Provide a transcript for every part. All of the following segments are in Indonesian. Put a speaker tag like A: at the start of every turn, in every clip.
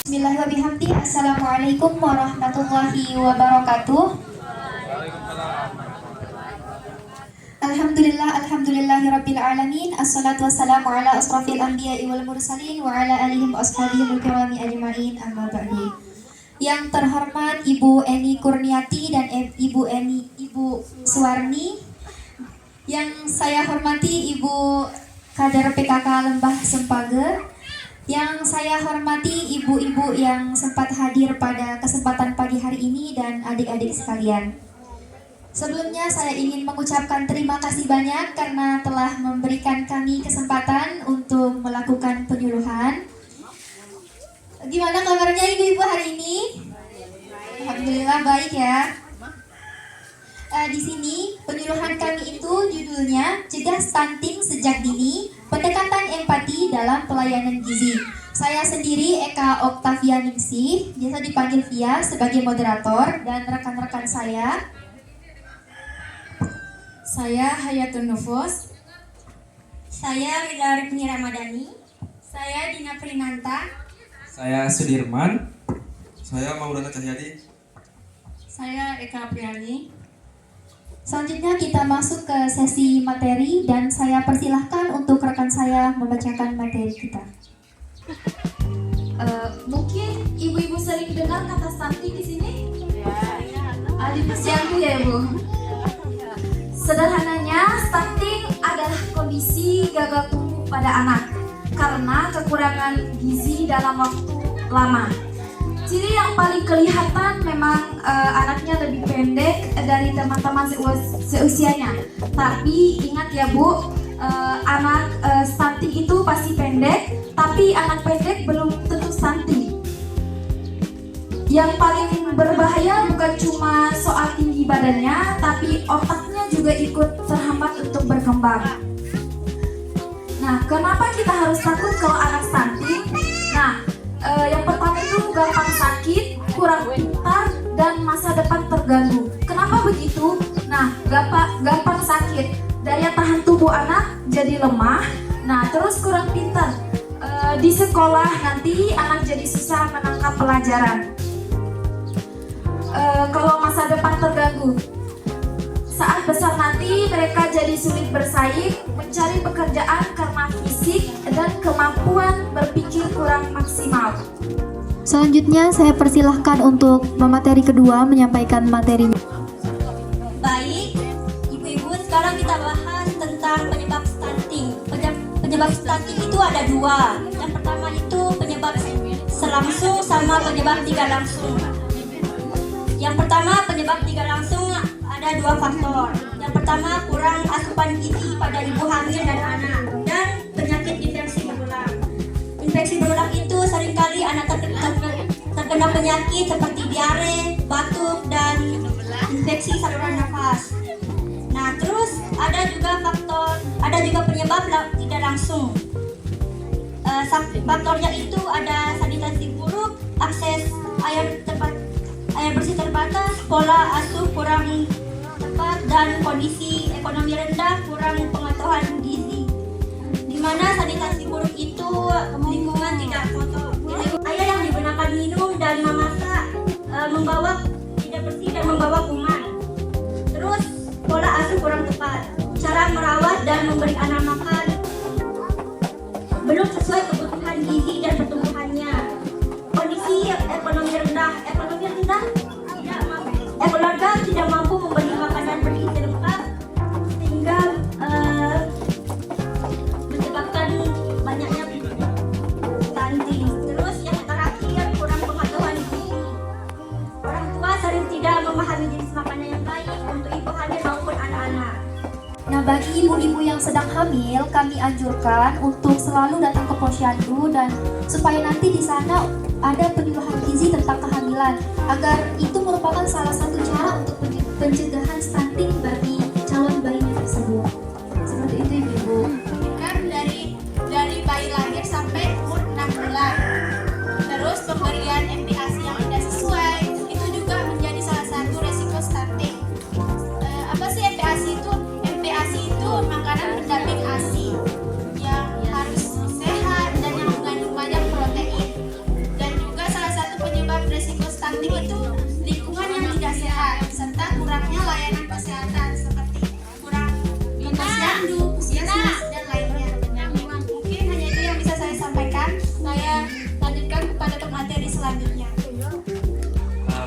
A: Bismillahirrahmanirrahim. Assalamualaikum warahmatullahi wabarakatuh. Alhamdulillahirabbil alamin. Assalatu wassalamu ala asrafil anbiya'i wal mursalin wa ala alihim ashabihimul kirami ajma'in. Amma ba'du. Yang terhormat Ibu Eni Kurniati dan Ibu Suwarni. Yang saya hormati Ibu Kader PKK Lembah Sempage. Yang saya hormati ibu-ibu yang sempat hadir pada kesempatan pagi hari ini dan adik-adik sekalian. Sebelumnya saya ingin mengucapkan terima kasih banyak karena telah memberikan kami kesempatan untuk melakukan penyuluhan. Gimana kabarnya ibu-ibu hari ini? Alhamdulillah baik ya. Di sini penyuluhan kami itu judulnya Cegah Stunting Sejak Dini, Pendekatan Empati dalam Pelayanan Gizi. Saya sendiri Eka Oktavia Ningsih, biasa dipanggil Via sebagai moderator, dan rekan-rekan saya Hayatun Nufus, saya Rida Rifni Ramadhani, saya Dina Prinanta,
B: saya Sudirman, saya Maulana Cahyadi,
C: saya Eka Apriani.
A: Selanjutnya kita masuk ke sesi materi dan saya persilahkan untuk rekan saya membacakan materi kita.
D: Mungkin ibu-ibu sering dengar kata stunting di sini? Ada posyandu ya ibu. Sederhananya, stunting adalah kondisi gagal tumbuh pada anak karena kekurangan gizi dalam waktu lama. Ciri yang paling kelihatan memang anaknya lebih pendek dari teman-teman seusianya. Tapi ingat ya Bu, anak stunting itu pasti pendek, tapi anak pendek belum tentu stunting. Yang paling berbahaya bukan cuma soal tinggi badannya, tapi otaknya juga ikut terhambat untuk berkembang. Nah, kenapa kita harus takut kalau anak stunting? Nah, yang pertama itu gampang sakit, kurang pintar, dan masa depan terganggu. Kenapa begitu? Nah, gampang sakit, daya tahan tubuh anak jadi lemah. Nah, terus kurang pintar. Di sekolah nanti anak jadi susah menangkap pelajaran. Kalau masa depan terganggu, saat besar nanti mereka jadi sulit bersaing, mencari pekerjaan karena fisik dan kemampuan berpikir kurang maksimal.
A: Selanjutnya saya persilahkan untuk pemateri kedua menyampaikan materinya.
E: Baik, ibu-ibu, sekarang kita bahas tentang penyebab stunting. Penyebab stunting itu ada dua. Yang pertama itu penyebab selangsung sama penyebab tidak langsung. Yang pertama penyebab tidak langsung ada dua faktor. Yang pertama kurang asupan gizi pada ibu hamil dan anak, dan penyakit infeksi berulang. Infeksi berulang itu seringkali anak terkena penyakit seperti diare, batuk, dan infeksi saluran nafas. Nah, terus ada juga penyebab tidak langsung. Faktornya itu ada sanitasi buruk, akses air bersih terbatas, pola asuh kurang tepat, dan kondisi ekonomi rendah, kurang pengetahuan gizi. Di mana sanitasi buruk itu lingkungan tidak kotor, air yang digunakan minum dan memasak tidak bersih dan membawa kuman. Terus pola asuh kurang tepat, cara merawat dan memberi anak makan belum sesuai kebutuhan gizi dan pertumbuhannya. Kondisi ekonomi rendah, keluarga tidak mampu memberi makanan bergizi lengkap sehingga menyebabkan banyaknya stunting. Terus yang terakhir, kurang pengetahuan gizi. Orang tua sering tidak memahami jenis makanan yang baik untuk ibu hamil maupun anak-anak.
A: Nah, bagi ibu-ibu yang sedang hamil, kami anjurkan untuk selalu datang ke posyandu dan supaya nanti di sana ada penyuluhan gizi tentang kehamilan, agar itu merupakan salah satu cara untuk pencegahan stunting bagi calon bayinya tersebut. Seperti itu ibu-ibu.
C: Kan dari bayi lahir sampai umur 6 bulan. Terus pemberian MPASI yang tidak sesuai itu juga menjadi salah satu resiko stunting. Apa sih MPASI itu? MPASI itu makanan pendamping ASI yang harus sehat dan yang mengandung banyak protein. Dan juga salah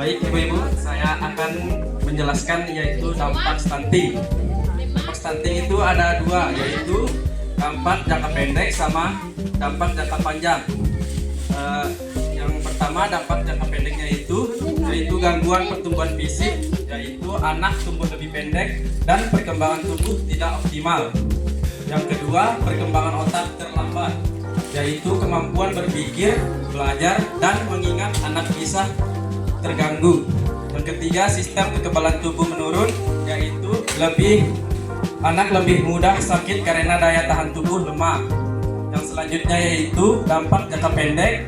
B: Baik ibu-ibu, saya akan menjelaskan yaitu dampak stunting. Dampak stunting itu ada dua, yaitu dampak jangka pendek sama dampak jangka panjang. Yang pertama dampak jangka pendeknya yaitu gangguan pertumbuhan fisik, yaitu anak tumbuh lebih pendek dan perkembangan tubuh tidak optimal. Yang kedua, perkembangan otak terlambat, yaitu kemampuan berpikir, belajar, dan mengingat anak bisa terganggu. Yang ketiga, sistem kekebalan tubuh menurun, yaitu anak lebih mudah sakit karena daya tahan tubuh lemah. Yang selanjutnya yaitu dampak jangka pendek.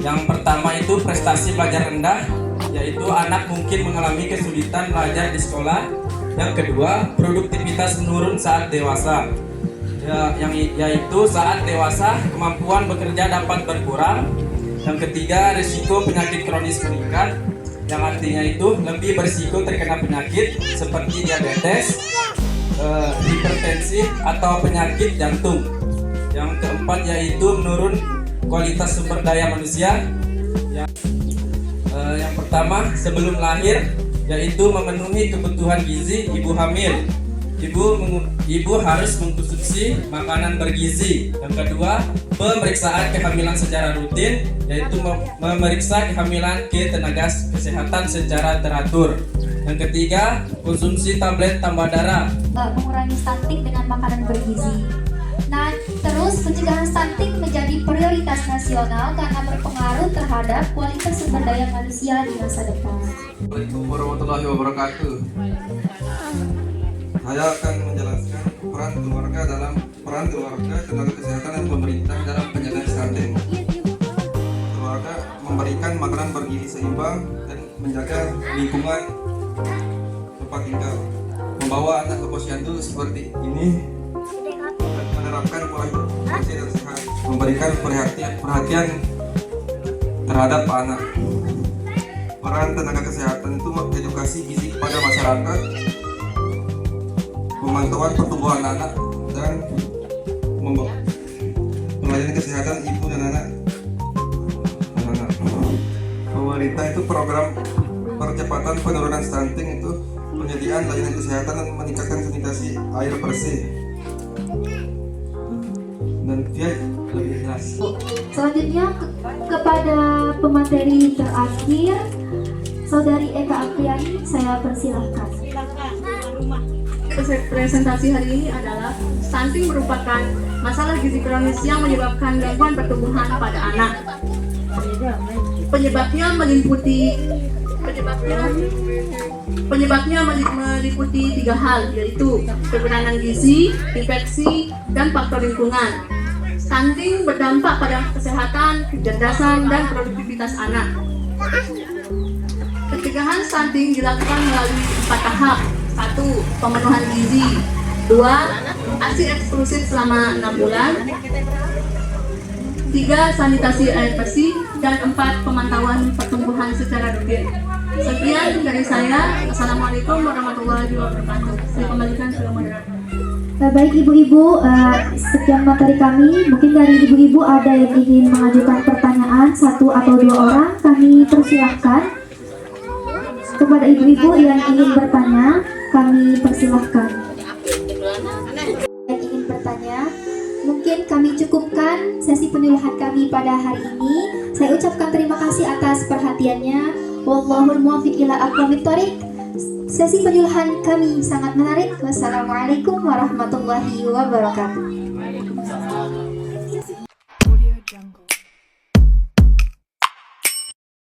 B: Yang pertama itu prestasi belajar rendah, yaitu anak mungkin mengalami kesulitan belajar di sekolah. Yang kedua, produktivitas menurun saat dewasa. Yaitu saat dewasa kemampuan bekerja dapat berkurang. Yang ketiga, risiko penyakit kronis meningkat, yang artinya itu lebih berisiko terkena penyakit seperti diabetes, hipertensi atau penyakit jantung. Yang keempat yaitu menurun kualitas sumber daya manusia. Yang pertama, sebelum lahir, yaitu memenuhi kebutuhan gizi ibu hamil. Ibu harus mengkonsumsi makanan bergizi. Yang kedua, pemeriksaan kehamilan secara rutin, yaitu memeriksa kehamilan ke tenaga kesehatan secara teratur. Yang ketiga, konsumsi tablet tambah darah.
A: Mengurangi stunting dengan makanan bergizi. Nah, terus pencegahan stunting menjadi prioritas nasional karena berpengaruh terhadap kualitas sumber daya manusia di masa depan.
B: Assalamualaikum warahmatullahi wabarakatuh. Saya akan menjelaskan peran keluarga, tenaga kesehatan dan pemerintah dalam pencegahan stunting. Keluarga memberikan makanan bergizi seimbang dan menjaga lingkungan tempat tinggal, membawa anak ke posyandu seperti ini, dan menerapkan pola hidup bersih dan sehat, memberikan perhatian terhadap anak. Peran tenaga kesehatan itu edukasi gizi kepada masyarakat, pemantauan pertumbuhan anak, dan melayani kesehatan ibu dan anak. Pemerintah itu program percepatan penurunan stunting itu penyediaan layanan kesehatan dan meningkatkan sanitasi air bersih. Dan dia lebih jelas.
A: Selanjutnya kepada pemateri terakhir, Saudari Eka Apriani, saya persilahkan.
F: Presentasi hari ini adalah stunting merupakan masalah gizi kronis yang menyebabkan gangguan pertumbuhan pada anak. Penyebabnya meliputi 3 hal, yaitu kekurangan gizi, infeksi, dan faktor lingkungan. Stunting berdampak pada kesehatan, kecerdasan, dan produktivitas anak. Pencegahan stunting dilakukan melalui 4 tahap. 1. Pemenuhan gizi. 2. ASI eksklusif selama 6 bulan. 3. Sanitasi air bersih. Dan 4. Pemantauan pertumbuhan secara rutin. Sekian dari saya. Assalamualaikum warahmatullahi wabarakatuh. Saya kembalikan ke moderator.
A: Baik ibu-ibu, sekian materi kami. Mungkin dari ibu-ibu ada yang ingin mengajukan pertanyaan, 1 atau 2 orang. Kami persilahkan. Kepada ibu-ibu yang ingin bertanya, kami persilahkan. Yang ingin bertanya, mungkin kami cukupkan sesi penyuluhan kami pada hari ini. Saya ucapkan terima kasih atas perhatiannya. Wallahul muwaffiq ila aqwamit thoriq. Sesi penyuluhan kami sangat menarik. Wassalamualaikum warahmatullahi wabarakatuh.